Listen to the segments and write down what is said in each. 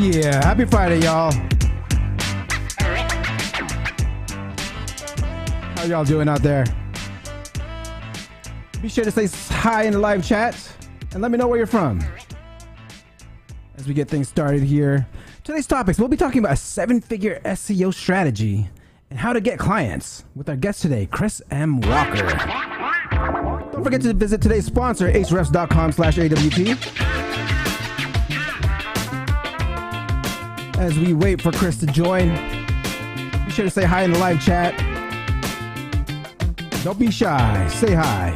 Yeah, happy Friday, y'all. How y'all doing out there? Be sure to say hi in the live chat and let me know where you're from. As we get things started here, today's topics, we'll be talking about a 7-figure SEO strategy and how to get clients with our guest today, Chris M. Walker. Don't forget to visit today's sponsor, ahrefs.com/AWT. As we wait for Chris to join, be sure to say hi in the live chat. Don't be shy, say hi.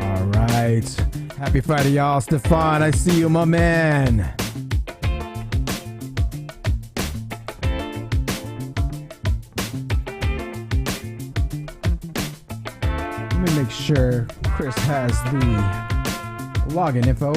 All right, happy Friday, y'all. Stefan, I see you, my man. Make sure Chris has the login info.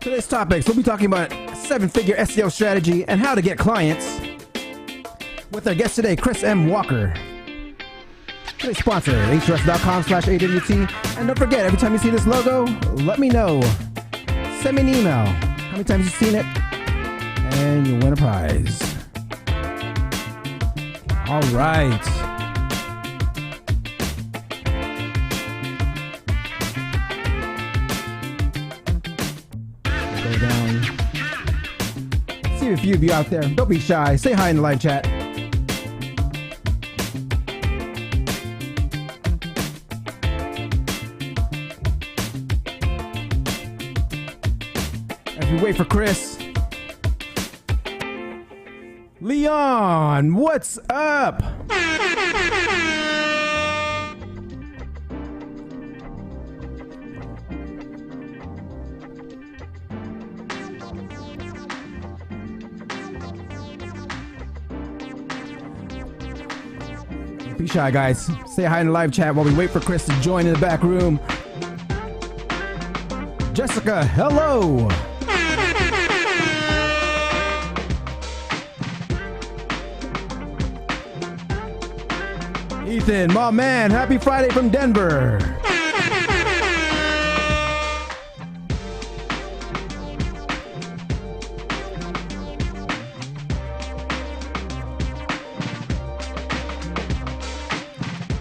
Today's topics, we'll be talking about a 7-figure SEO strategy and how to get clients with our guest today, Chris M. Walker. Today's sponsor, ahrefs.com/AWT. And don't forget, every time you see this logo, let me know. Send me an email. How many times you've seen it? And you'll win a prize. All right. Down. See a few of you out there. Don't be shy. Say hi in the live chat. As we wait for Chris. Leon, what's up? Be shy, guys. Say hi in the live chat while we wait for Chris to join in the back room. Jessica, hello. Ethan, my man, happy Friday from Denver.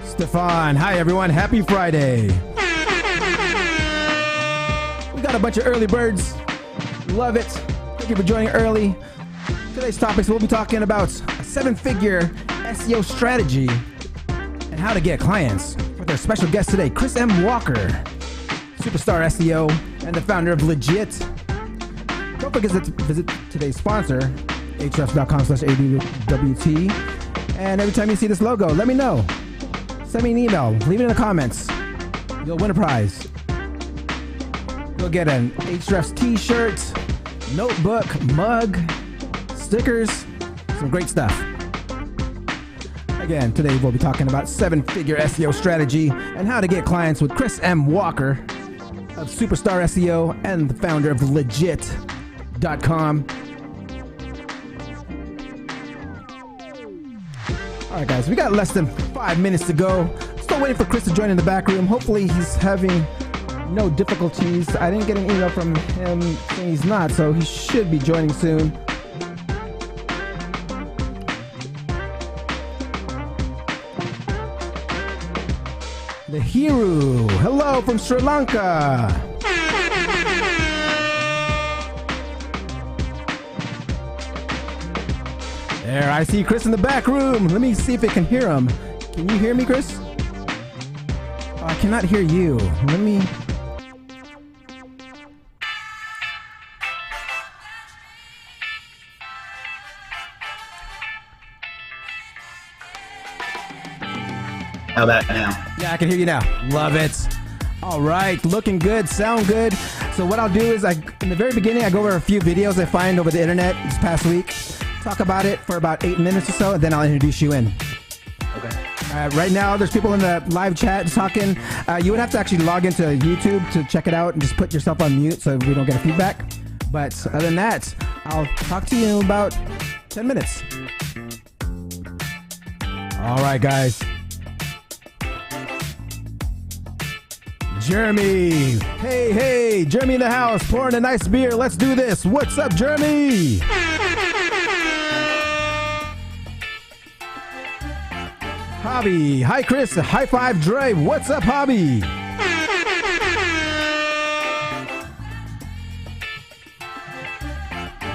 Stefan, hi everyone, happy Friday. We got a bunch of early birds. Love it. Thank you for joining early. Today's topics, we'll be talking about a 7-figure SEO strategy and how to get clients with our special guest today, Chris M. Walker, superstar SEO and the founder of Legit. Don't forget to visit today's sponsor, ahrefs.com/AWT. And every time you see this logo, let me know. Send me an email. Leave it in the comments. You'll win a prize. You'll get an Ahrefs t-shirt, notebook, mug, stickers, some great stuff. Again, today we'll be talking about 7-figure SEO strategy and how to get clients with Chris M. Walker of Superstar SEO and the founder of Legit.com. All right, guys, we got less than 5 minutes to go. Still waiting for Chris to join in the back room. Hopefully he's having no difficulties. I didn't get an email from him saying he's not, so he should be joining soon. The Hiru, hello from Sri Lanka. There, I see Chris in the back room. Let me see if I can hear him. Can you hear me, Chris? Oh, I cannot hear you. Let me... How about now? Yeah, I can hear you now. Love it. All right, looking good, sound good. So what I'll do is, in the very beginning, I go over a few videos I find over the internet this past week, talk about it for about 8 minutes or so, and then I'll introduce you in. Okay. Right now, there's people in the live chat talking. You would have to actually log into YouTube to check it out and just put yourself on mute so we don't get a feedback. But other than that, I'll talk to you in about 10 minutes. All right, guys. Jeremy. Hey, Jeremy in the house, pouring a nice beer. Let's do this. What's up, Jeremy? Hobby. Hi, Chris. High five, Dre. What's up, Hobby?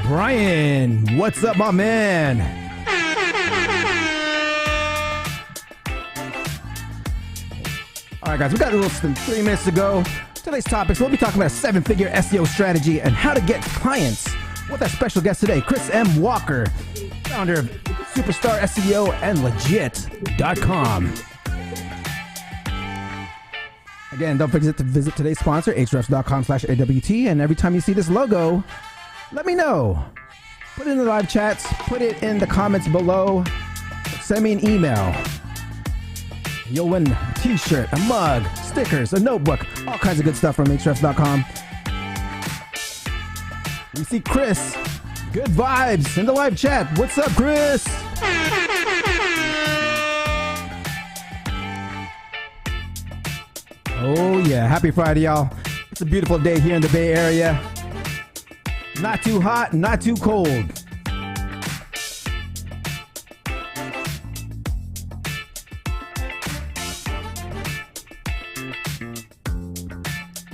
Brian. What's up, my man? All right, guys, we got a little 3 minutes to go. Today's topics, we'll be talking about a 7-figure SEO strategy and how to get clients with our special guest today, Chris M. Walker, founder of Superstar SEO and Legit.com. Again, don't forget to visit today's sponsor, hrefs.com/AWT, and every time you see this logo, let me know. Put it in the live chats, put it in the comments below, send me an email. You'll win a t-shirt, a mug, stickers, a notebook, all kinds of good stuff from hrefs.com. We see Chris. Good vibes in the live chat. What's up, Chris? Oh, yeah. Happy Friday, y'all. It's a beautiful day here in the Bay Area. Not too hot, not too cold.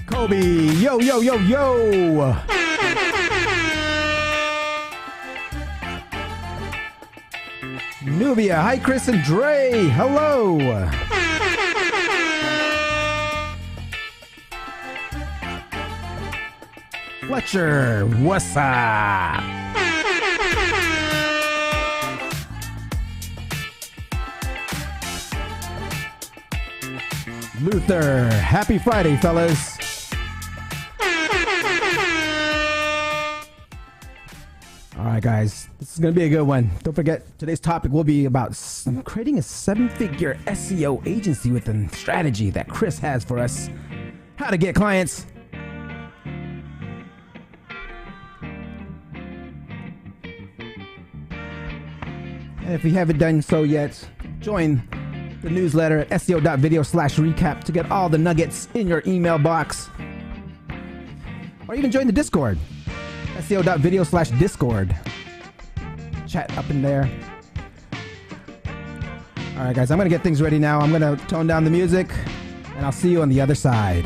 Kobe, yo. Nubia, hi Chris and Dre, hello. Fletcher, what's up? Luther, happy Friday, fellas. All right, guys, this is going to be a good one. Don't forget, today's topic will be about creating a 7-figure SEO agency with a strategy that Chris has for us. How to get clients. And if you haven't done so yet, join the newsletter at seo.video/recap to get all the nuggets in your email box. Or even join the Discord. SEO.video/Discord. Chat up in there. All right, guys, I'm going to get things ready now. I'm going to tone down the music, and I'll see you on the other side.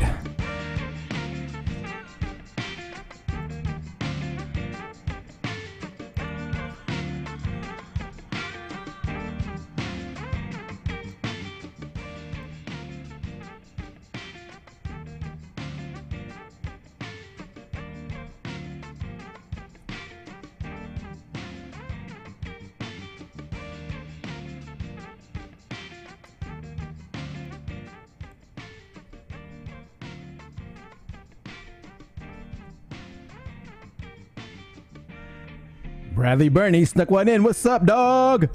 Bradley Burney snuck one in. What's up, dog?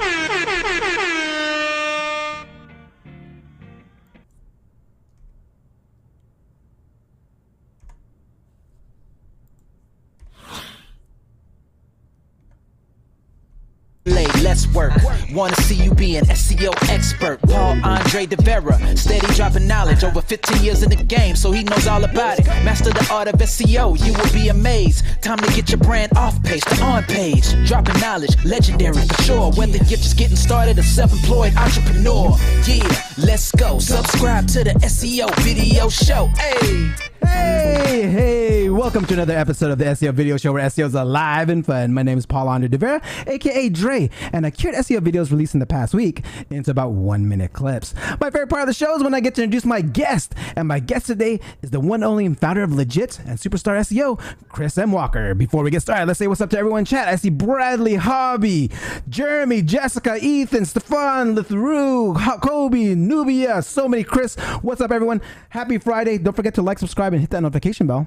Let's work. Wanna see you be an SEO expert. Paul Andre de Vera, steady dropping knowledge. Over 15 years in the game, so he knows all about it. Master the art of SEO, you will be amazed. Time to get your brand off page to on page. Dropping knowledge, legendary for sure. Whether you're just getting started or self-employed entrepreneur. Yeah, let's go. Subscribe to the SEO video show. Hey. Hey, welcome to another episode of the SEO Video Show where SEO is alive and fun. My name is Paul Andre de Vera, aka Dre, and I cured SEO videos released in the past week into about 1-minute clips. My favorite part of the show is when I get to introduce my guest, and my guest today is the one only founder of Legit and superstar SEO, Chris M. Walker. Before we get started, let's say what's up to everyone in chat. I see Bradley, Hobby, Jeremy, Jessica, Ethan, Stefan, Lithru, Kobe, Nubia, so many Chris. What's up, everyone? Happy Friday. Don't forget to like, subscribe, and hit that notification bell.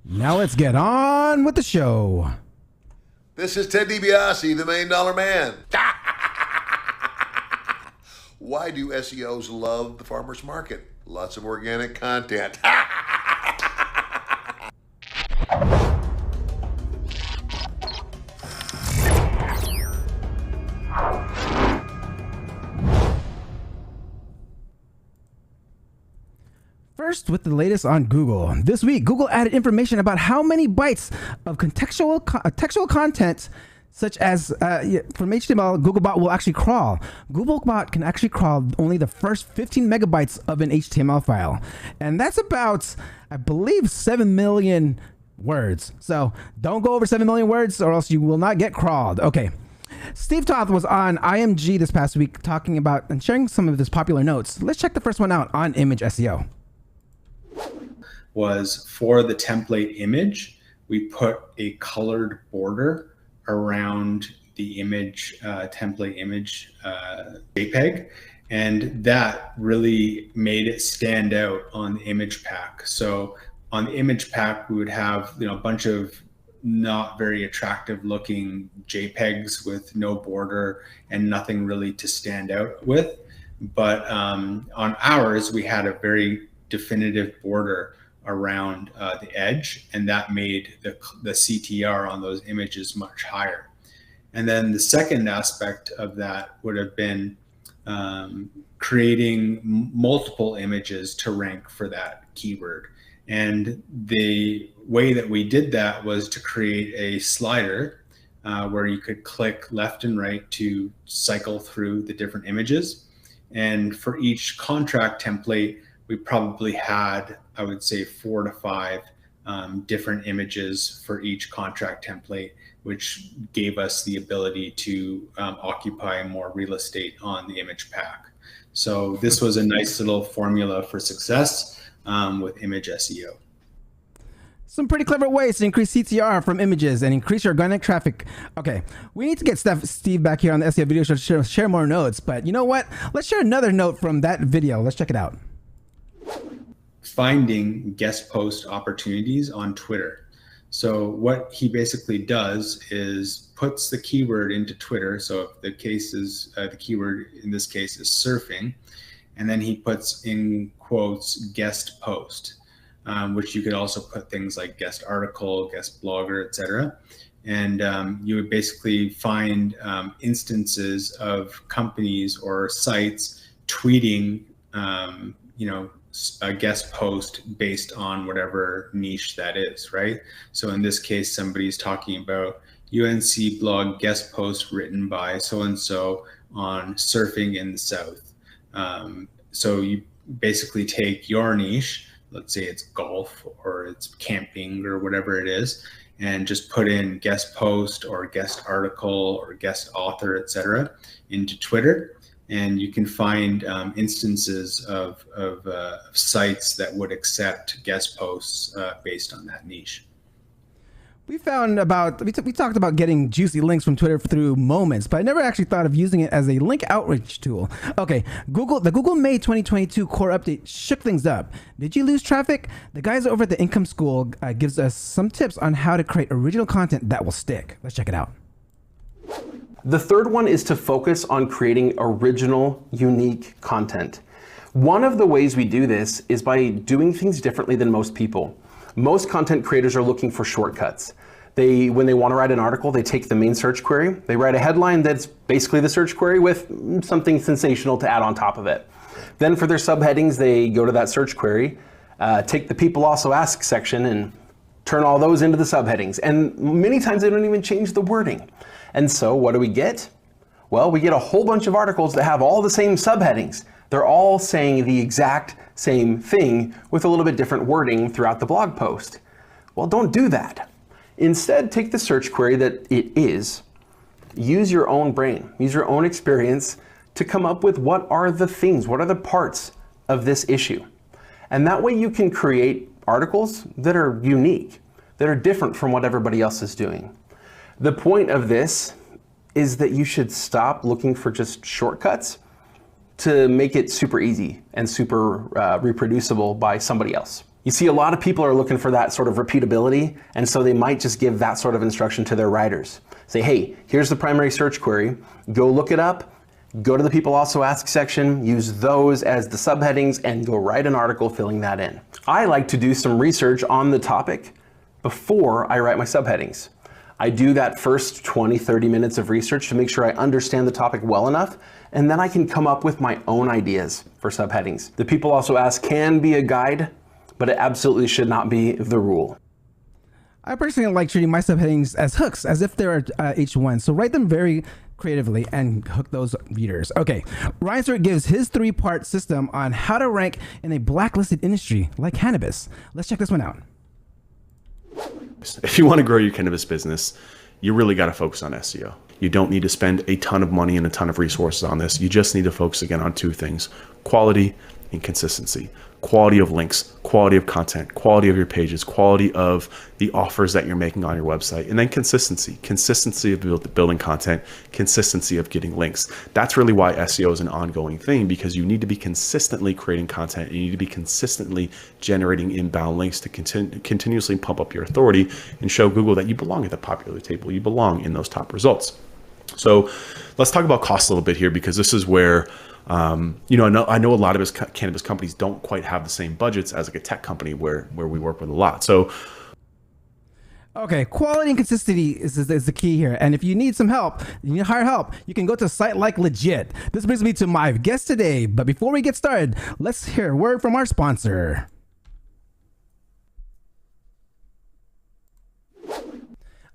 Now let's get on with the show. This is Ted DiBiase, the $1 Million Man. Why do SEOs love the farmer's market? Lots of organic content. First, with the latest on Google. This week, Google added information about how many bytes of textual content, such as from HTML, Googlebot will actually crawl. Googlebot can actually crawl only the first 15 megabytes of an HTML file. And that's about, I believe, 7 million words. So don't go over 7 million words or else you will not get crawled. Okay. Steve Toth was on IMG this past week talking about and sharing some of his popular notes. Let's check the first one out on image SEO. Was for the template image, we put a colored border around the image, template image JPEG, and that really made it stand out on the image pack. So on the image pack, we would have a bunch of not very attractive looking JPEGs with no border and nothing really to stand out with. But on ours, we had a very definitive border around the edge, and that made the CTR on those images much higher. And then the second aspect of that would have been creating multiple images to rank for that keyword. And the way that we did that was to create a slider where you could click left and right to cycle through the different images. And for each contract template, we probably had, I would say, 4 to 5 different images for each contract template, which gave us the ability to occupy more real estate on the image pack. So this was a nice little formula for success with image SEO. Some pretty clever ways to increase CTR from images and increase your organic traffic. Okay, we need to get Steve back here on the SEO video show to share more notes, but you know what? Let's share another note from that video. Let's check it out. Finding guest post opportunities on Twitter. So what he basically does is puts the keyword into Twitter. So if the case is the keyword in this case is surfing, and then he puts in quotes guest post, which you could also put things like guest article, guest blogger, etc. And you would basically find instances of companies or sites tweeting, a guest post based on whatever niche that is, right? So in this case, somebody's talking about UNC blog guest post written by so-and-so on surfing in the South. So you basically take your niche, let's say it's golf or it's camping or whatever it is, and just put in guest post or guest article or guest author, etc. into Twitter. And you can find instances of sites that would accept guest posts based on that niche. We talked about getting juicy links from Twitter through Moments, but I never actually thought of using it as a link outreach tool. Okay, the Google May 2022 core update shook things up. Did you lose traffic? The guys over at the Income School gives us some tips on how to create original content that will stick. Let's check it out. The third one is to focus on creating original, unique content. One of the ways we do this is by doing things differently than most people. Most content creators are looking for shortcuts. When they want to write an article, they take the main search query, they write a headline that's basically the search query with something sensational to add on top of it. Then for their subheadings, they go to that search query, take the people also ask section and turn all those into the subheadings. And many times they don't even change the wording. And so what do we get? Well, we get a whole bunch of articles that have all the same subheadings, They're all saying the exact same thing with a little bit different wording throughout the blog post. Well, don't do that. Instead, take the search query that it is, use your own brain, use your own experience to come up with what are the things, what are the parts of this issue. And that way you can create articles that are unique, that are different from what everybody else is doing. The point of this is that you should stop looking for just shortcuts to make it super easy and super reproducible by somebody else. You see, a lot of people are looking for that sort of repeatability, and so they might just give that sort of instruction to their writers. Say, hey, here's the primary search query, go look it up, go to the people also ask section, use those as the subheadings, and go write an article filling that in. I like to do some research on the topic before I write my subheadings. I do that first 20, 30 minutes of research to make sure I understand the topic well enough, and then I can come up with my own ideas for subheadings. The people also ask can be a guide, but it absolutely should not be the rule. I personally like treating my subheadings as hooks, as if they're H1. So write them very creatively and hook those readers. Okay, Ryan Stewart gives his 3-part system on how to rank in a blacklisted industry like cannabis. Let's check this one out. If you want to grow your cannabis business, you really got to focus on SEO. You don't need to spend a ton of money and a ton of resources on this. You just need to focus again on 2 things: quality and consistency. Quality of links, quality of content, quality of your pages, quality of the offers that you're making on your website, and then consistency. Consistency of building content, consistency of getting links. That's really why SEO is an ongoing thing, because you need to be consistently creating content. You need to be consistently generating inbound links to continuously pump up your authority and show Google that you belong at the popular table. You belong in those top results. So let's talk about cost a little bit here, because this is where I know a lot of cannabis companies don't quite have the same budgets as like a tech company where we work with a lot. So, okay, quality and consistency is the key here. And if you need some help, you need to hire help, you can go to a site like Legit. This brings me to my guest today. But before we get started, let's hear a word from our sponsor.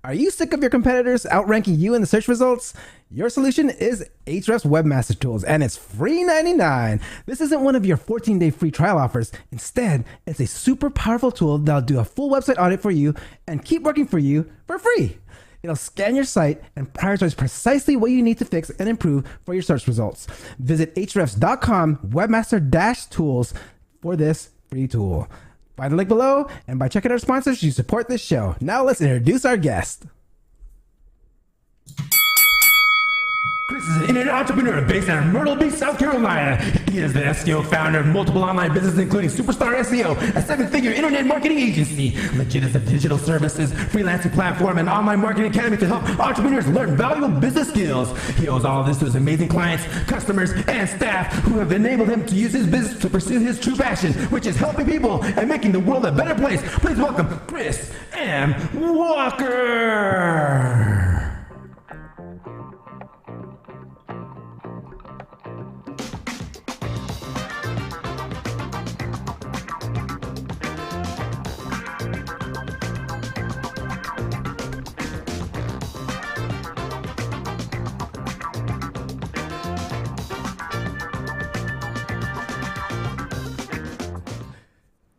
Are you sick of your competitors outranking you in the search results? Your solution is Ahrefs Webmaster Tools, and it's free $99. This isn't one of your 14-day free trial offers. Instead, it's a super powerful tool that'll do a full website audit for you and keep working for you for free. It'll scan your site and prioritize precisely what you need to fix and improve for your search results. Visit ahrefs.com webmaster-tools for this free tool. Find the link below, and by checking our sponsors, you support this show. Now let's introduce our guest. Chris is an internet entrepreneur based out of Myrtle Beach, South Carolina. He is the SEO founder of multiple online businesses, including Superstar SEO, a 7-figure internet marketing agency. Legit is a digital services, freelancing platform, and online marketing academy to help entrepreneurs learn valuable business skills. He owes all of this to his amazing clients, customers, and staff who have enabled him to use his business to pursue his true passion, which is helping people and making the world a better place. Please welcome Chris M. Walker.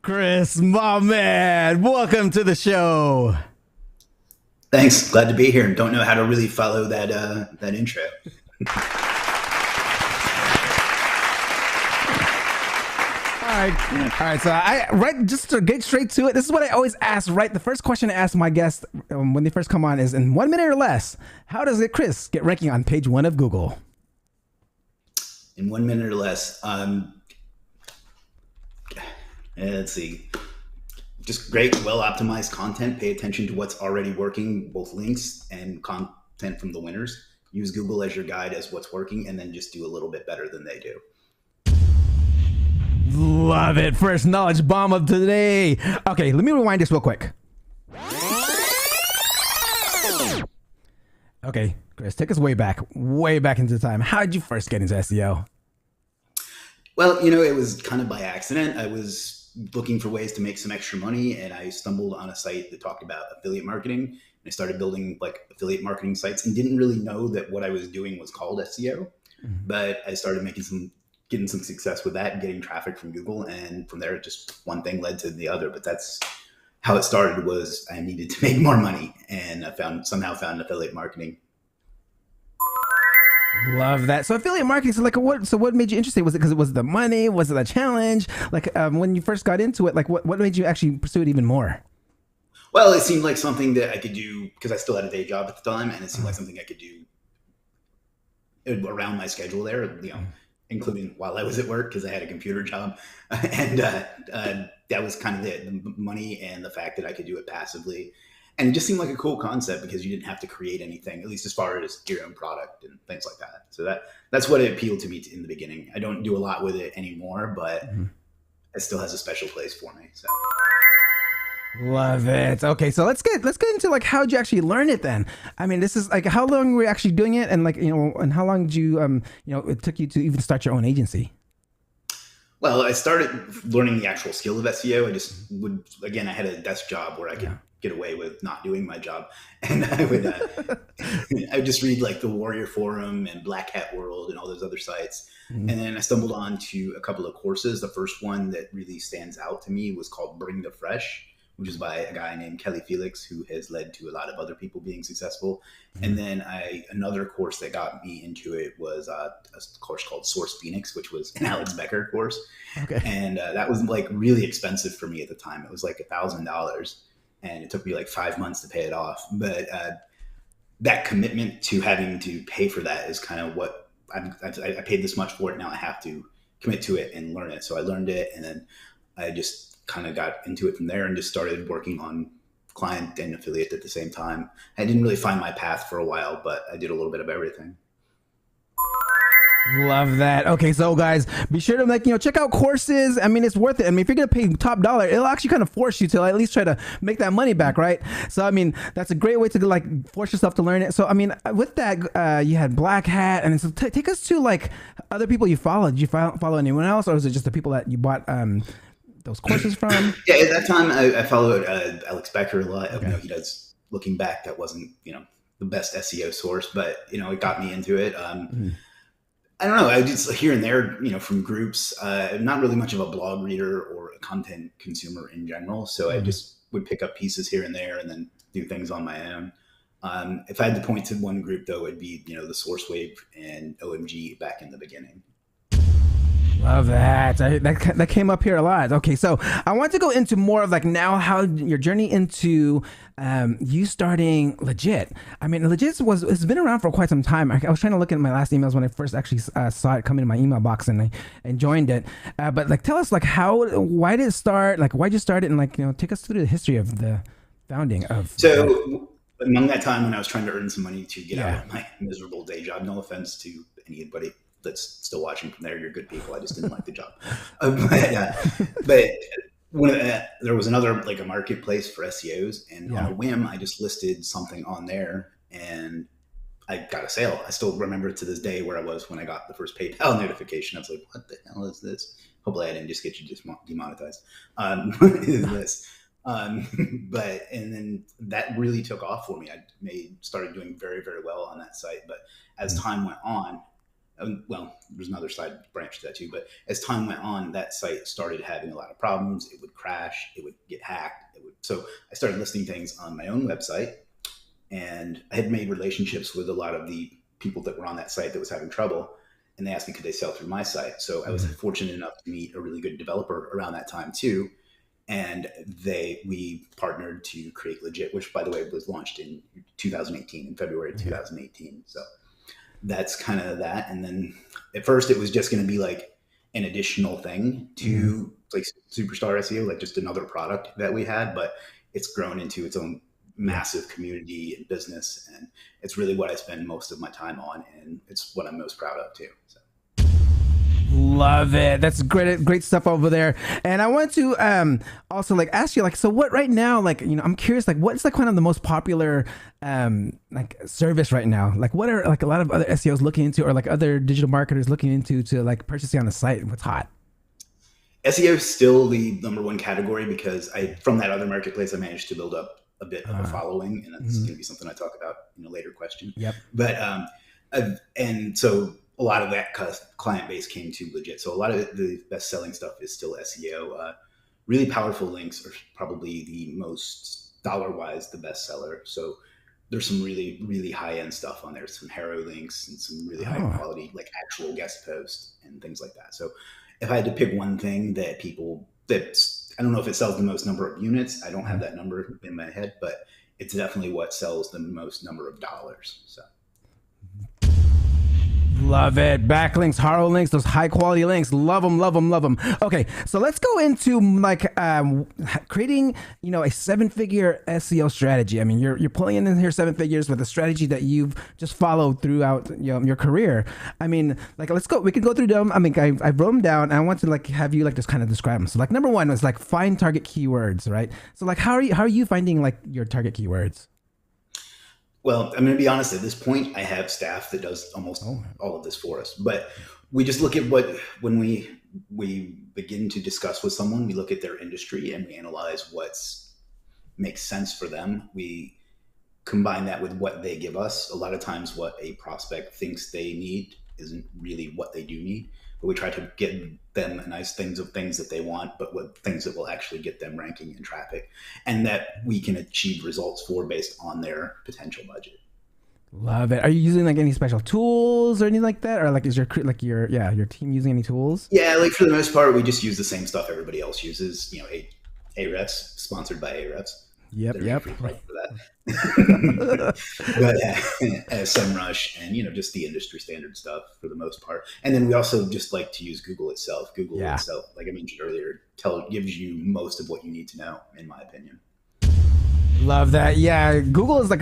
Chris, my man, welcome to the show. Thanks. Glad to be here, and don't know how to really follow that intro. All right. So just to get straight to it, this is what I always ask. Right, the first question I ask my guests when they first come on is, in 1 minute or less, how does Chris get ranking on page 1 of Google? In 1 minute or less. Let's see. Just great, well-optimized content. Pay attention to what's already working, both links and content from the winners. Use Google as your guide as what's working, and then just do a little bit better than they do. Love it. First knowledge bomb of today. Okay, let me rewind this real quick. Okay, Chris, take us way back into time. How did you first get into SEO? Well, it was kind of by accident. I was looking for ways to make some extra money, and I stumbled on a site that talked about affiliate marketing. And I started building affiliate marketing sites and didn't really know that what I was doing was called SEO. Mm-hmm. But I started making some getting some success with that, getting traffic from Google. And from there, just one thing led to the other. But that's how it started. Was I needed to make more money, and I somehow found affiliate marketing. Love that. So affiliate marketing. So like, what made you interested? Was it because it was the money? Was it a challenge? Like when you first got into it, like what made you actually pursue it even more? Well, it seemed like something that I could do because I still had a day job at the time, and it seemed like something I could do around my schedule there, including while I was at work because I had a computer job, and that was kind of the money and the fact that I could do it passively. And it just seemed like a cool concept because you didn't have to create anything, at least as far as your own product and things like that. So that's what it appealed to me in the beginning. I don't do a lot with it anymore, but it still has a special place for me. So. Love it. Okay, so let's get into like how'd you actually learn it then? I mean, this is like how long were you actually doing it, and like and how long did you it took you to even start your own agency? Well, I started learning the actual skill of SEO. I had a desk job where I could get away with not doing my job, and I would I would just read like the Warrior Forum and Black Hat World and all those other sites. And then I stumbled on to a couple of courses. The first one that really stands out to me was called Bring the Fresh, which is by a guy named Kelly Felix, who has led to a lot of other people being successful. And then another course that got me into it was a course called Source Phoenix, which was an Alex Becker course. Okay. And that was like really expensive for me at the time. It was like $1,000, and it took me like 5 months to pay it off. But that commitment to having to pay for that is kind of what I paid this much for it. Now I have to commit to it and learn it. So I learned it, and then I just kind of got into it from there and just started working on client and affiliate at the same time. I didn't really find my path for a while, but I did a little bit of everything. Love that. Okay, so guys, be sure to check out courses. I mean, it's worth it. I mean, if you're gonna pay top dollar, it'll actually kind of force you to at least try to make that money back, right? So I mean, that's a great way to like force yourself to learn it. So I mean, with that, you had Black Hat, and so take us to like other people you followed. Did you follow anyone else, or was it just the people that you bought those courses from? Yeah, at that time I followed Alex Becker a lot. Okay. He does. Looking back, that wasn't the best SEO source, but it got me into it. I don't know. I just here and there, from groups. Not really much of a blog reader or a content consumer in general. So I just would pick up pieces here and there, and then do things on my own. If I had to point to one group, though, it'd be the SourceWave and OMG back in the beginning. Love that. That came up here a lot. Okay, so I want to go into more of like now how your journey into you starting Legit. I mean, Legit it's been around for quite some time. I was trying to look at my last emails when I first actually saw it come into my email box, and I joined it. But like, tell us like why did it start? Like, why'd you start it? And like, take us through the history of the founding of. So among that time when I was trying to earn some money to get out of my miserable day job, no offense to anybody that's still watching from there, you're good people. I just didn't like the job. But when there was another like a marketplace for SEOs, and on a whim, I just listed something on there, and I got a sale. I still remember to this day where I was when I got the first PayPal notification. I was like, "What the hell is this?" Hopefully, I didn't just get you demonetized. What is this? But and then that really took off for me. Started doing very, very well on that site. But as time went on. Well, there's another side branch to that too, but as time went on, that site started having a lot of problems. It would crash, it would get hacked. So I started listing things on my own website, and I had made relationships with a lot of the people that were on that site that was having trouble, and they asked me, could they sell through my site? So I was fortunate enough to meet a really good developer around that time too. And we partnered to create Legit, which by the way was launched in 2018, in February of 2018. So that's kind of that. And then at first it was just going to be like an additional thing to like Superstar SEO, like just another product that we had, but it's grown into its own massive community and business. And it's really what I spend most of my time on. And it's what I'm most proud of too. So. Love it. That's great stuff over there. And I want to also like ask you, like, so what right now, like, I'm curious, like, what's like kind of the most popular like service right now? Like, what are like a lot of other SEOs looking into, or like other digital marketers looking into to like purchasing on the site? What's hot? SEO is still the number one category because from that other marketplace, I managed to build up a bit of a following, and that's going to be something I talk about in a later question. Yep. But and so a lot of that client base came to legit. So a lot of the best selling stuff is still SEO. Really powerful links are probably the most dollar-wise the best seller. So there's some really, really high-end stuff on there, some hero links and some really high quality, like actual guest posts and things like that. So if I had to pick one thing that I don't know if it sells the most number of units. I don't have that number in my head, but it's definitely what sells the most number of dollars. So. Love it. Backlinks, haro links, those high quality links. Love them, love them, love them. Okay, so let's go into like creating, a 7-figure SEO strategy. I mean, you're pulling in here 7 figures with a strategy that you've just followed throughout your career. I mean, like let's go. We can go through them. I mean, I wrote them down, and I want to like have you like just kind of describe them. So like number 1 was like find target keywords, right? So like how are you finding like your target keywords? Well, I'm going to be honest. At this point, I have staff that does almost all of this for us. But we just look at when we begin to discuss with someone, we look at their industry and we analyze what makes sense for them. We combine that with what they give us. A lot of times what a prospect thinks they need isn't really what they do need. But we try to get them nice things that they want, but with things that will actually get them ranking and traffic, and that we can achieve results for based on their potential budget. Love it. Are you using like any special tools or anything like that, or like is your team using any tools? Yeah, like for the most part, we just use the same stuff everybody else uses. Ahrefs, sponsored by Ahrefs. Yep. Right for that. But SEMrush and just the industry standard stuff for the most part. And then we also just like to use Google itself. Google itself, like I mentioned earlier, gives you most of what you need to know, in my opinion. Love that. Yeah, Google is like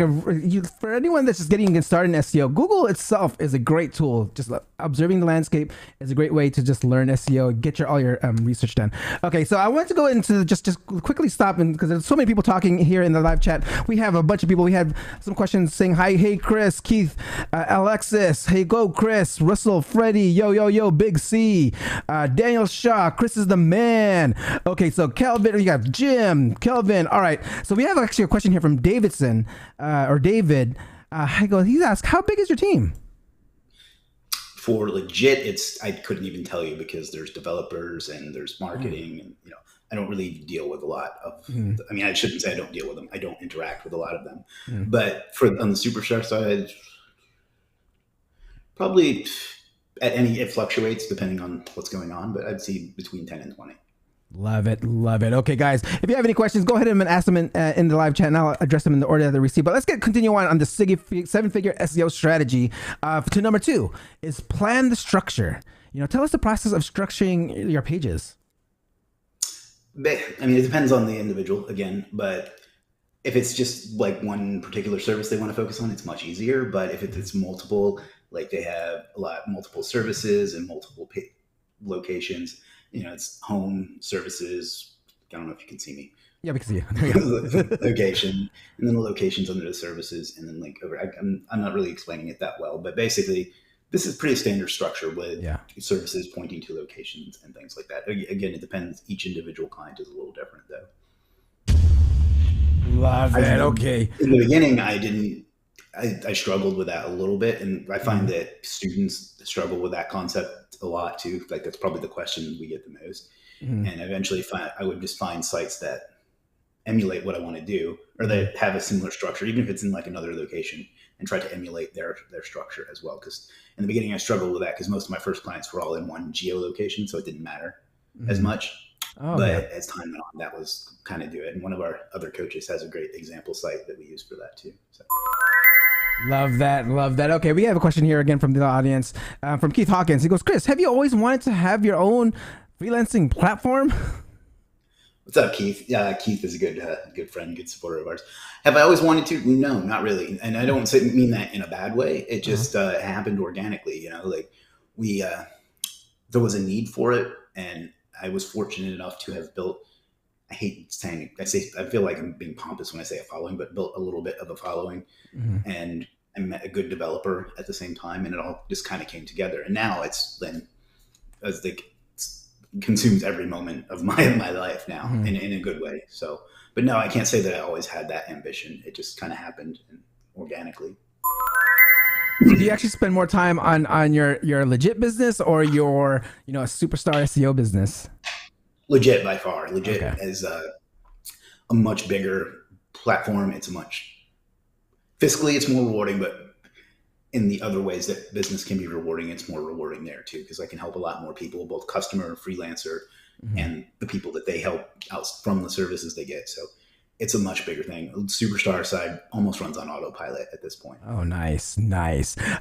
for anyone that's just getting started in SEO, Google itself is a great tool. Just observing the landscape is a great way to just learn SEO, get all your research done. Okay, so I wanted to go into just quickly stop, because there's so many people talking here in the live chat. We have a bunch of people. We had some questions saying hi, hey Chris, Keith, Alexis, hey go Chris, Russell, Freddie, yo, Big C, Daniel Shaw, Chris is the man. Okay, so Kelvin, we got Jim, Kelvin. All right, so we have actually a question here from Davidson or David. He's asked, how big is your team? For legit, I couldn't even tell you, because there's developers and there's marketing, and I don't really deal with a lot of. I mean, I shouldn't say I don't deal with them. I don't interact with a lot of them. But on the superstar side, probably it fluctuates depending on what's going on, but I'd say between 10 and 20. Love it. Okay, guys, if you have any questions, go ahead and ask them in the live chat, and I'll address them in the order that they receive. But let's continue on the 7-figure SEO strategy. To number 2 is plan the structure. Tell us the process of structuring your pages. I mean, it depends on the individual again, but if it's just like one particular service they want to focus on, it's much easier. But if it's multiple, like they have multiple services and multiple locations, it's home, services. I don't know if you can see me. Yeah, we can see you. Location, and then the locations under the services, and then link over. I'm not really explaining it that well, but basically, this is pretty standard structure with services pointing to locations and things like that. Again, it depends. Each individual client is a little different, though. Love it. Okay. In the beginning, I struggled with that a little bit, and I find that students struggle with that concept a lot too. Like that's probably the question we get the most. And eventually I would just find sites that emulate what I want to do, or that have a similar structure, even if it's in like another location, and try to emulate their structure as well. Because in the beginning I struggled with that, because most of my first clients were all in one geolocation, so it didn't matter as much. As time went on, that was kind of do it. And one of our other coaches has a great example site that we use for that too. So. Love that. Okay, we have a question here again from the audience, from Keith Hawkins. He goes, Chris, have you always wanted to have your own freelancing platform? What's up, Keith? Yeah, Keith is a good friend, good supporter of ours. Have I always wanted to? No, not really. And I don't mean that in a bad way. It just happened organically. Like there was a need for it, and I was fortunate enough to have built. I hate saying it. I feel like I'm being pompous when I say a following, but built a little bit of a following, and I met a good developer at the same time, and it all just kind of came together. And now it's consumes every moment of my life now in a good way. So, but no, I can't say that I always had that ambition. It just kind of happened organically. So do you actually spend more time on your legit business or your, superstar SEO business? Legit by far. Legit Okay. is a much bigger platform. It's fiscally it's more rewarding, but in the other ways that business can be rewarding, it's more rewarding there too, because I can help a lot more people, both customer, freelancer, and the people that they help out from the services they get. So it's a much bigger thing. Superstar side almost runs on autopilot at this point. Oh, nice.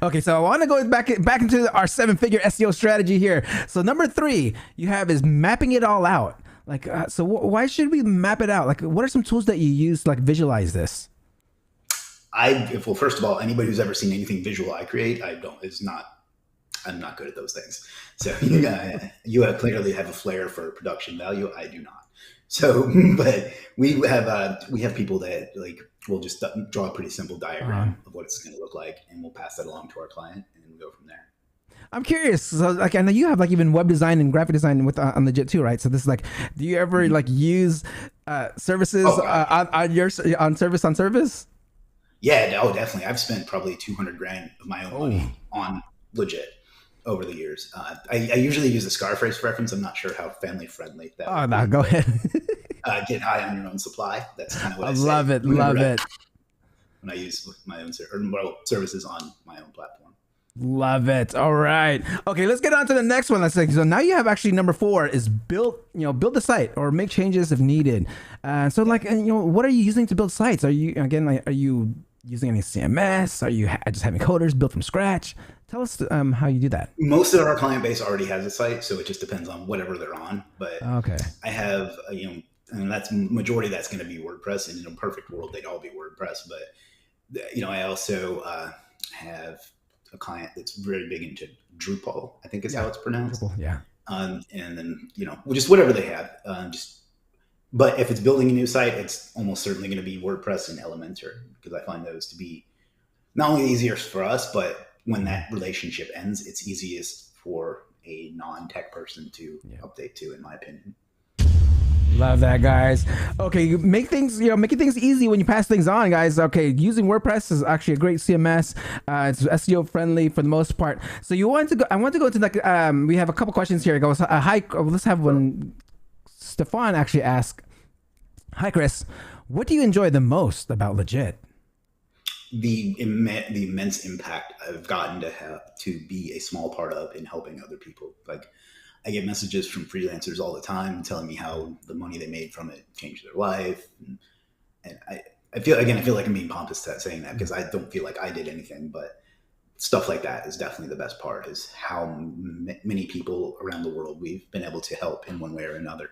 Okay, so I want to go back into our 7-figure SEO strategy here. So number 3 you have is mapping it all out. Like, why should we map it out? Like, what are some tools that you use to like visualize this? Well, first of all, anybody who's ever seen anything visual I create, I'm not good at those things. So you clearly have a flair for production value. I do not. So, but we have people that like will just draw a pretty simple diagram of what it's going to look like, and we'll pass that along to our client, and we'll go from there. I'm curious. So, like, I know you have like even web design and graphic design with on Legit too, right? So this is like, do you ever like use services on service? Yeah, no, definitely. I've spent probably $200,000 of my own money on Legit over the years. I usually use a Scarface reference. I'm not sure how family friendly that. Oh no, go ahead. Get high on your own supply. That's kind of what I love say. it. Love it. When I use my own services on my own platform. Love it. All right. Okay, let's get on to the next one. Let's say, so now you have actually number 4 is build the site or make changes if needed. So like, what are you using to build sites? Are you using any CMS? Are you just having coders built from scratch? Tell us how you do that. Most of our client base already has a site, so it just depends on whatever they're on. But okay, I have and that's majority that's going to be WordPress. And in a perfect world, they'd all be WordPress. But I also have a client that's very big into Drupal, I think is how it's pronounced. Drupal, yeah. And then just whatever they have. But if it's building a new site, it's almost certainly going to be WordPress and Elementor, because I find those to be not only easier for us, but when that relationship ends, it's easiest for a non-tech person to update to, in my opinion. Love that, guys. Okay, making things easy when you pass things on, guys. Okay, using WordPress is actually a great CMS. It's SEO friendly for the most part. So I want to go into like we have a couple questions here. It goes, hi. Let's have one. Stefan actually asked, hi Chris, what do you enjoy the most about Legit? The immense impact I've gotten to have to be a small part of in helping other people. Like, I get messages from freelancers all the time telling me how the money they made from it changed their life. And I feel like I'm being pompous saying that, because I don't feel like I did anything, but stuff like that is definitely the best part, is how many people around the world we've been able to help in one way or another.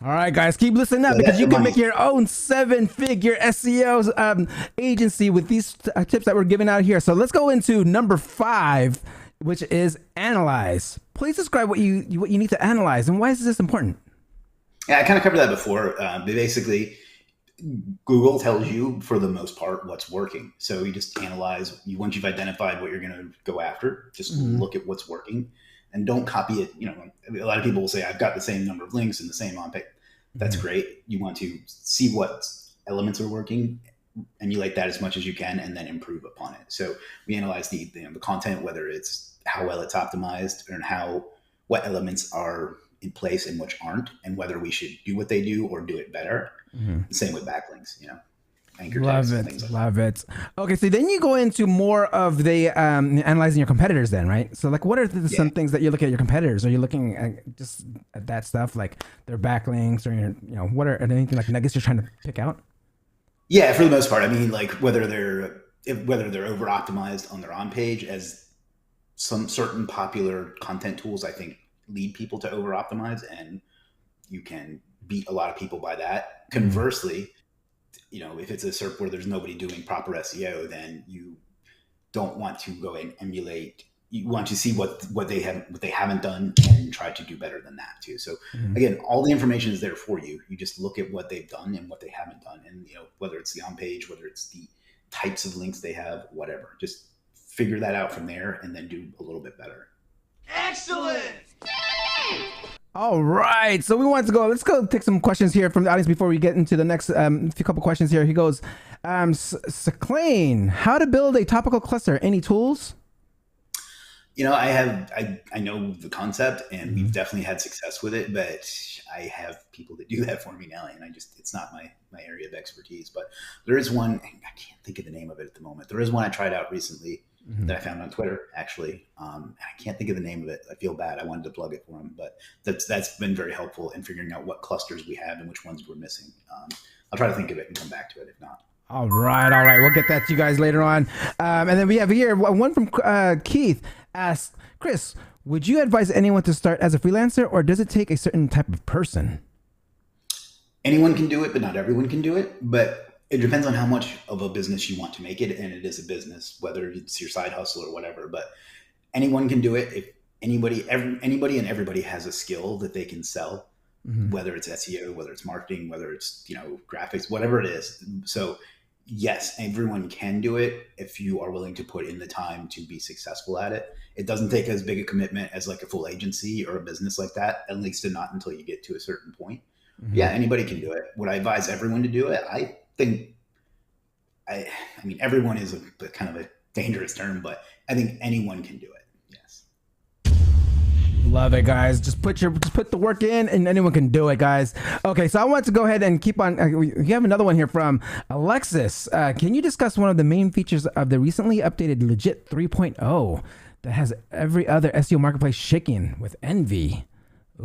All right, guys, keep listening up, because you can make your own 7-figure SEO agency with these tips that we're giving out here. So let's go into number 5, which is analyze. Please describe what you need to analyze, and why is this important? Yeah, I kind of covered that before. Basically, Google tells you, for the most part, what's working. So you just analyze. Once you've identified what you're going to go after, just look at what's working. And don't copy it. A lot of people will say, I've got the same number of links and the same on-page. That's great. You want to see what elements are working, emulate that as much as you can, and then improve upon it. So we analyze the content, whether it's how well it's optimized, and what elements are in place and which aren't, and whether we should do what they do or do it better. Same with backlinks, anchor text, things like love it. Okay, so then you go into more of the analyzing your competitors then, right? So like, what are some things that you look at your competitors? Are you looking at just at that stuff, like their backlinks, or what are anything like nuggets you're trying to pick out? Yeah, for the most part. I mean, like whether they're over optimized on their on page, as some certain popular content tools I think lead people to over optimize, and you can beat a lot of people by that. Conversely, if it's a SERP where there's nobody doing proper SEO, then you don't want to go and emulate. You want to see what they haven't done and try to do better than that too. So again, all the information is there for you. You just look at what they've done and what they haven't done, and whether it's the on page, whether it's the types of links they have, whatever. Just figure that out from there, and then do a little bit better. Excellent. All right. So we want to go. Let's go take some questions here from the audience before we get into the next few couple questions here. He goes, Seclane, how to build a topical cluster? Any tools? I know the concept, and we've definitely had success with it, but I have people that do that for me now, and it's not my area of expertise. But there is one, I can't think of the name of it at the moment. There is one I tried out recently that I found on Twitter, actually. And I can't think of the name of it. I feel bad. I wanted to plug it for him, but that's been very helpful in figuring out what clusters we have and which ones we're missing. I'll try to think of it and come back to it if not. All right. We'll get that to you guys later on. And then we have here one from Keith asks, Chris, would you advise anyone to start as a freelancer, or does it take a certain type of person? Anyone can do it, but not everyone can do it. But it depends on how much of a business you want to make it. And it is a business, whether it's your side hustle or whatever, but anyone can do it. If anybody and everybody has a skill that they can sell, whether it's SEO, whether it's marketing, whether it's, graphics, whatever it is. So yes, everyone can do it if you are willing to put in the time to be successful at it. It doesn't take as big a commitment as like a full agency or a business like that, at least not until you get to a certain point. Yeah, anybody can do it. Would I advise everyone to do it? I mean, everyone is a kind of a dangerous term, but I think anyone can do it. Yes. Love it, guys. Just put the work in, and anyone can do it, guys. Okay, so I want to go ahead and keep on. We have another one here from Alexis. Can you discuss one of the main features of the recently updated Legit 3.0 that has every other SEO marketplace shaking with envy?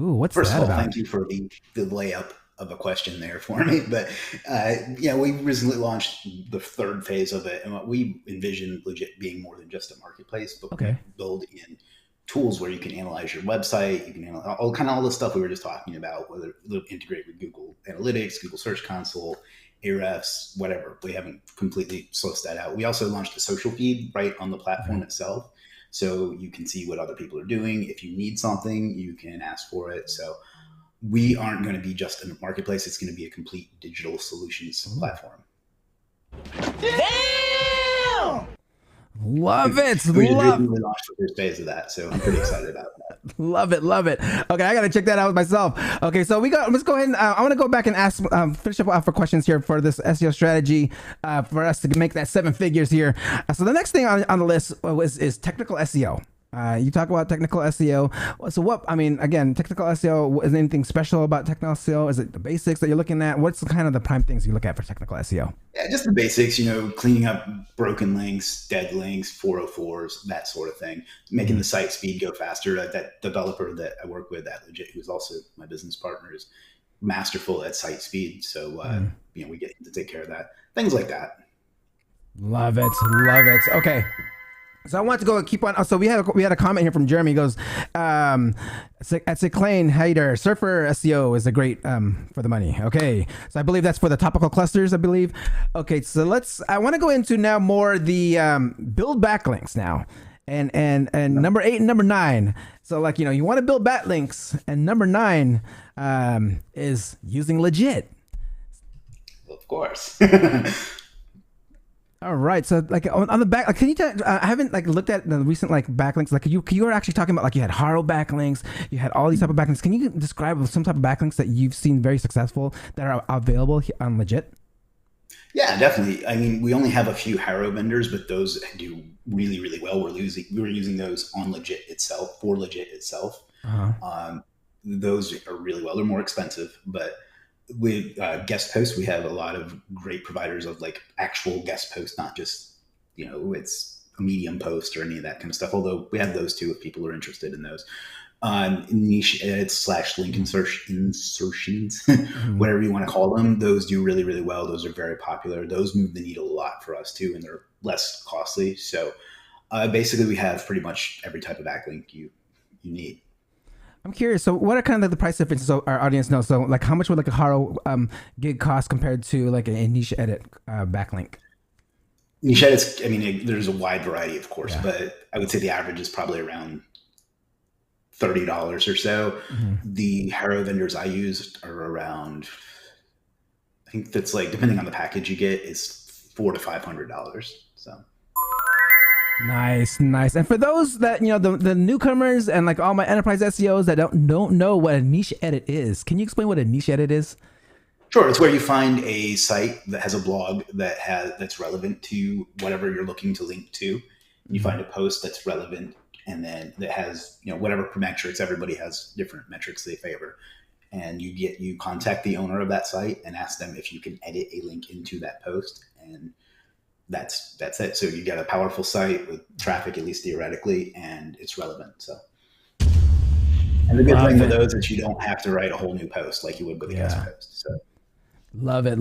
Ooh, what's First that of all, about? thank you for the layup of a question there for me. But we recently launched the third phase of it, and what we envision Legit being more than just a marketplace, but we build in tools where you can analyze your website, you can analyze all the stuff we were just talking about, whether they'll integrate with Google Analytics, Google Search Console, Ahrefs, whatever. We haven't completely sourced that out. We also launched a social feed right on the platform itself, so you can see what other people are doing. If you need something, you can ask for it. So we aren't going to be just a marketplace. It's going to be a complete digital solutions platform. Damn! Love it. We recently launched the first phase of that, so I'm pretty excited about that. Love it. Okay, I got to check that out myself. Okay, so let's go ahead and I want to go back and ask, finish up for questions here for this SEO strategy for us to make that 7 figures here. So the next thing on the list is technical SEO. You talk about technical SEO. So again, technical SEO, is anything special about technical SEO? Is it the basics that you're looking at? What's kind of the prime things you look at for technical SEO? Yeah, just the basics, cleaning up broken links, dead links, 404s, that sort of thing, making the site speed go faster. That developer that I work with at Legit, who's also my business partner, is masterful at site speed. So, we get to take care of that. Things like that. Love it. Okay. So I want to go and keep on. So we had a comment here from Jeremy. He goes, at Seclane, hater, Surfer SEO is a great for the money. Okay, so I believe that's for the topical clusters. I believe. Okay, so I want to go into now more the build backlinks now, and number 8 and number 9. So you want to build backlinks, and number 9 is using Legit. Of course. All right, so on the back, can you tell? I haven't looked at the recent backlinks. You were actually talking about you had Haro backlinks, you had all these type of backlinks. Can you describe some type of backlinks that you've seen very successful that are available on Legit? Yeah, definitely. I mean, we only have a few Haro vendors, but those do really, really well. We were using those on Legit itself for Legit itself. Those are really well. They're more expensive, but with guest posts, we have a lot of great providers of actual guest posts, not just it's a Medium post or any of that kind of stuff. Although we have those too if people are interested in those. Niche edits / link insertions, whatever you want to call them. Those do really, really well. Those are very popular. Those move the needle a lot for us too, and they're less costly. So basically, we have pretty much every type of backlink you need. I'm curious. So, what are kind of the price differences so our audience knows? So, how much would a Haro gig cost compared to a niche edit backlink? Niche edits. I mean, there's a wide variety, of course, but I would say the average is probably around $30 or so. The Haro vendors I use are around. I think that's depending on the package you get, is $400 to $500. So. Nice. And for those that, the newcomers and like all my enterprise SEOs that don't know what a niche edit is, can you explain what a niche edit is? Sure. It's where you find a site that has a blog that's relevant to whatever you're looking to link to. You find a post that's relevant, and then that has, whatever metrics. Everybody has different metrics they favor. And you contact the owner of that site and ask them if you can edit a link into that post, and that's it. So you get a powerful site with traffic, at least theoretically, and it's relevant. So, and the good thing with those is you don't have to write a whole new post like you would with a guest post. So. Love it.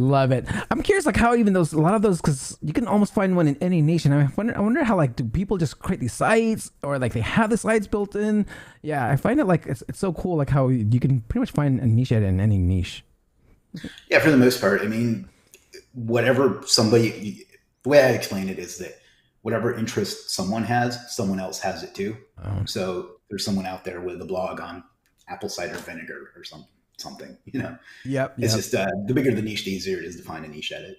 I'm curious, like how even a lot of those, because you can almost find one in any nation. I wonder how, like, do people just create these sites, or like they have the sites built in? Yeah, I find it like it's so cool, like how you can pretty much find a niche edit in any niche. Yeah, for the most part. I mean, whatever the way I explain it is that whatever interest someone has, someone else has it too. So there's someone out there with a blog on apple cider vinegar or something. Yep. It's just the bigger the niche, the easier it is to find a niche edit.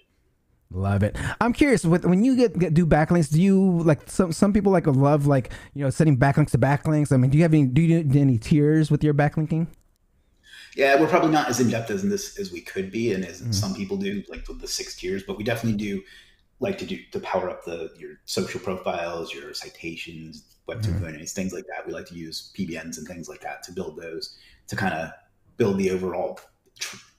Love it. I'm curious, when you do backlinks, do you like some people like love like setting backlinks to backlinks? I mean, do you do any tiers with your backlinking? Yeah, we're probably not as in depth as we could be, and as some people do, like with the 6 tiers. But we definitely do like to power up your social profiles, your citations, Web 2.0, things like that. We like to use PBNs and things like that to build those, to kind of build the overall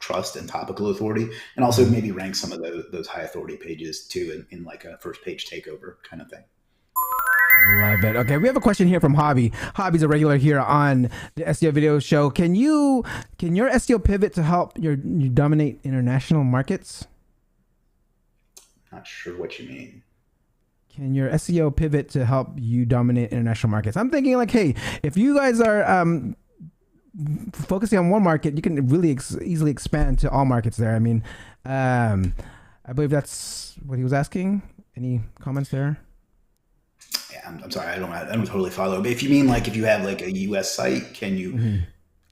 trust and topical authority, and also maybe rank some of those high authority pages too in like a first page takeover kind of thing. Love it. Okay, we have a question here from Hobby. Hobby's a regular here on the SEO video show. Can your SEO pivot to help you dominate international markets? Not sure what you mean. Can your SEO pivot to help you dominate international markets? I'm thinking like, hey, if you guys are focusing on one market, you can really easily expand to all markets there. I mean, I believe that's what he was asking. Any comments there? Yeah, I'm sorry, I don't totally follow. But if you mean like if you have like a US site, can you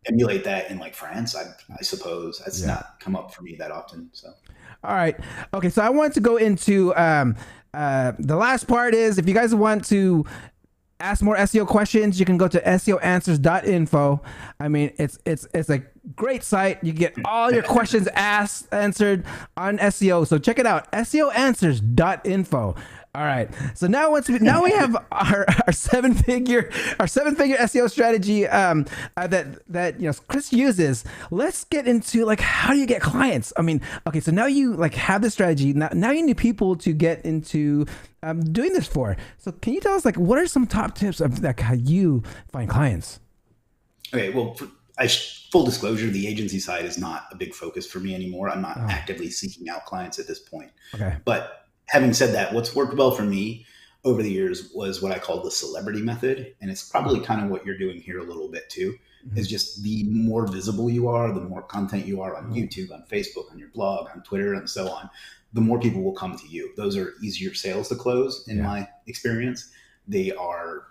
emulate that in like France? I suppose that's not come up for me that often. So, all right, okay. So I wanted to go into the last part is if you guys want to ask more SEO questions, you can go to SEOanswers.info. I mean, it's a great site. You get all your questions answered on SEO. So check it out, SEOanswers.info. All right. So now we have our seven figure SEO strategy that Chris uses. Let's get into like how do you get clients? I mean, okay, so now you like have this strategy. Now you need people to get into doing this for. So can you tell us like what are some top tips of like how you find clients? Okay, well, full disclosure, the agency side is not a big focus for me anymore. I'm not actively seeking out clients at this point. Okay. But having said that, what's worked well for me over the years was what I call the celebrity method. And it's probably kind of what you're doing here a little bit too, is just the more visible you are, the more content you are on YouTube, on Facebook, on your blog, on Twitter, and so on, the more people will come to you. Those are easier sales to close in my experience. They are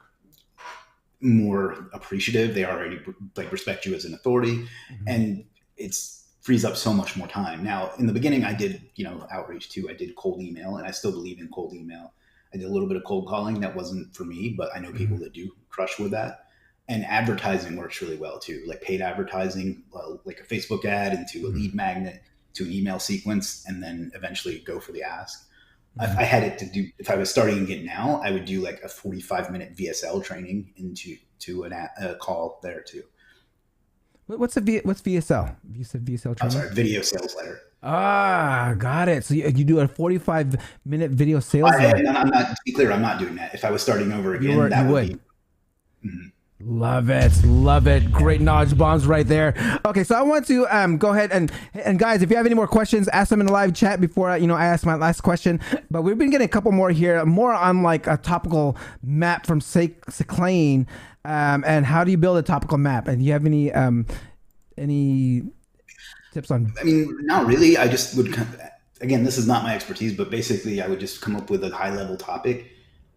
more appreciative. They already like respect you as an authority, and it's frees up so much more time. Now, in the beginning, I did, outreach too. I did cold email, and I still believe in cold email. I did a little bit of cold calling. That wasn't for me, but I know people that do crush with that. And advertising works really well too, like paid advertising, like a Facebook ad into a lead magnet, to an email sequence, and then eventually go for the ask. I had it to do, if I was starting it now, I would do like a 45-minute VSL training into a call there too. What's VSL? You said VSL training? I'm sorry, video sales letter. Ah, got it. So you do a 45-minute video sales letter. I'm not, to be clear, I'm not doing that. If I was starting over again, that would be. Love it. Great knowledge bombs right there. Okay, so I want to go ahead and guys, if you have any more questions, ask them in the live chat before I ask my last question. But we've been getting a couple more here, more on like a topical map from Seclane, and how do you build a topical map? And do you have any tips on? I mean, not really. I just would, again, this is not my expertise, but basically I would just come up with a high level topic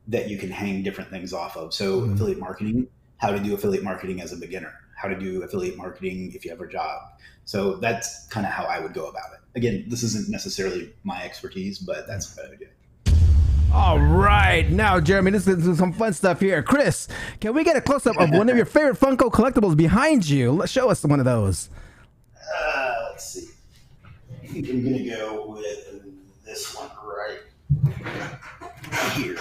that you can hang different things off of. So affiliate marketing. How to do affiliate marketing as a beginner, how to do affiliate marketing if you have a job. So that's kind of how I would go about it. Again, this isn't necessarily my expertise, but that's what I would do. All right, now Jeremy, this is some fun stuff here. Chris, can we get a close-up of one of your favorite Funko collectibles behind you? Let's show us one of those. Let's see. I think I'm gonna go with this one right here.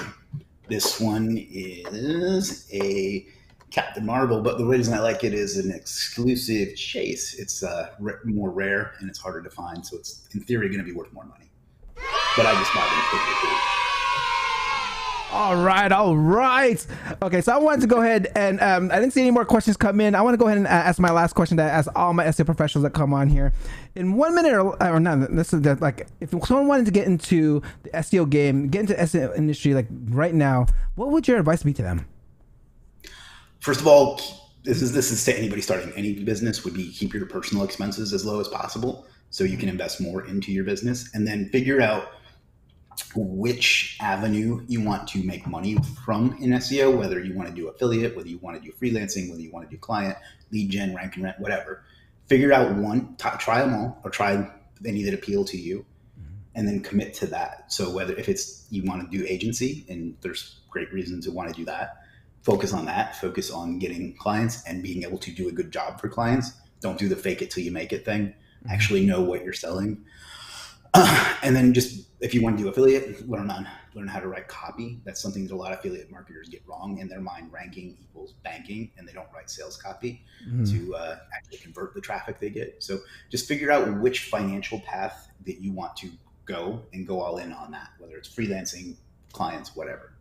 This one is a Captain Marvel, but the reason I like it is an exclusive chase. It's more rare and it's harder to find, so it's in theory going to be worth more money. But I just bought it. All right. Okay, so I wanted to go ahead and I didn't see any more questions come in. I want to go ahead and ask my last question that I ask all my SEO professionals that come on here. In 1 minute or not, this is like if someone wanted to get into the SEO game, get into the SEO industry like right now, what would your advice be to them? First of all, this is to anybody starting any business, would be keep your personal expenses as low as possible so you can invest more into your business, and then figure out which avenue you want to make money from in SEO, whether you want to do affiliate, whether you want to do freelancing, whether you want to do client, lead gen, rank and rent, whatever. Figure out one, try them all, or try any that appeal to you, and then commit to that. So whether if it's you want to do agency, and there's great reasons to want to do that, focus on that, focus on getting clients and being able to do a good job for clients. Don't do the fake it till you make it thing. Actually know what you're selling. And then just, if you want to do affiliate, learn how to write copy. That's something that a lot of affiliate marketers get wrong in their mind. Ranking equals banking, and they don't write sales copy to actually convert the traffic they get. So just figure out which financial path that you want to go and go all in on that, whether it's freelancing, clients, whatever.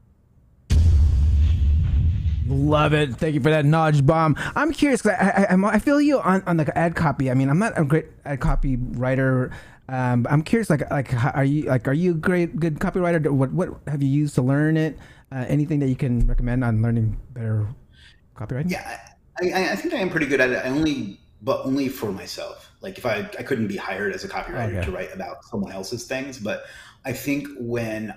Love it. Thank you for that knowledge bomb. I'm curious because I feel you on the ad copy. I mean, I'm not a great ad copy writer. I'm curious, are you a good copywriter? What have you used to learn it? Anything that you can recommend on learning better copywriting? Yeah, I think I am pretty good at it. But only for myself. Like if I couldn't be hired as a copywriter to write about someone else's things. But I think when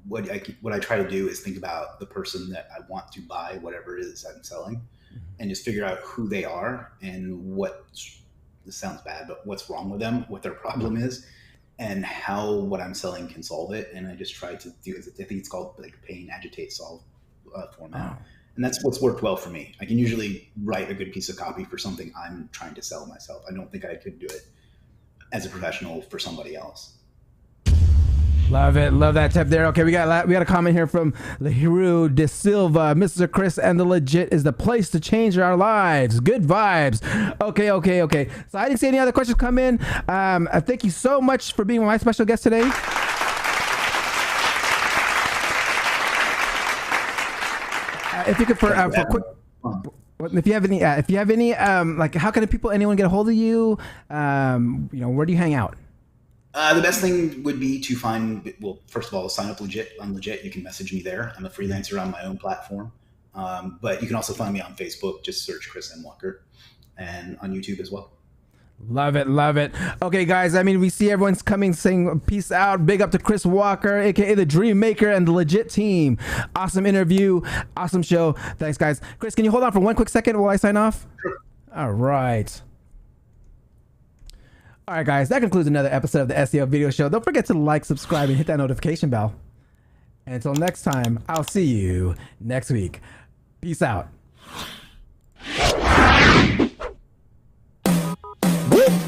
what I try to do is think about the person that I want to buy whatever it is I'm selling, and just figure out who they are and this sounds bad, but what's wrong with them, what their problem is, and how what I'm selling can solve it. And I just try to do it. I think it's called like pain, agitate, solve format. And that's what's worked well for me. I can usually write a good piece of copy for something I'm trying to sell myself. I don't think I could do it as a professional for somebody else. Love it. Love that tip there. Okay, we got a comment here from Lahiru De Silva. Mr. Chris and the Legit is the place to change our lives. Good vibes. Okay. So I didn't see any other questions come in. Thank you so much for being my special guest today. If you could for quick. If you have any, like, how can anyone get a hold of you? Where do you hang out? The best thing would be to first of all, sign up on Legit. You can message me there. I'm a freelancer on my own platform. But you can also find me on Facebook. Just search Chris M. Walker, and on YouTube as well. Love it. Okay, guys, we see everyone's coming saying peace out. Big up to Chris Walker, aka the Dream Maker, and the Legit team. Awesome interview. Awesome show. Thanks, guys. Chris, can you hold on for one quick second while I sign off? Sure. All right. All right, guys, that concludes another episode of the SEO Video Show. Don't forget to like, subscribe, and hit that notification bell. And until next time, I'll see you next week. Peace out.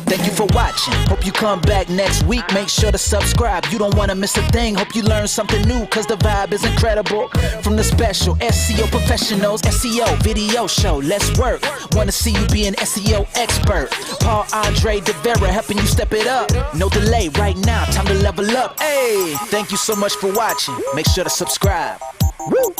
Thank you for watching. Hope you come back next week. Make sure to subscribe. You don't want to miss a thing. Hope you learn something new, cause the vibe is incredible. From the special SEO professionals, SEO video show. Let's work. Want to see you be an SEO expert. Paul Andre De Vera helping you step it up. No delay right now. Time to level up. Hey, thank you so much for watching. Make sure to subscribe. Woo!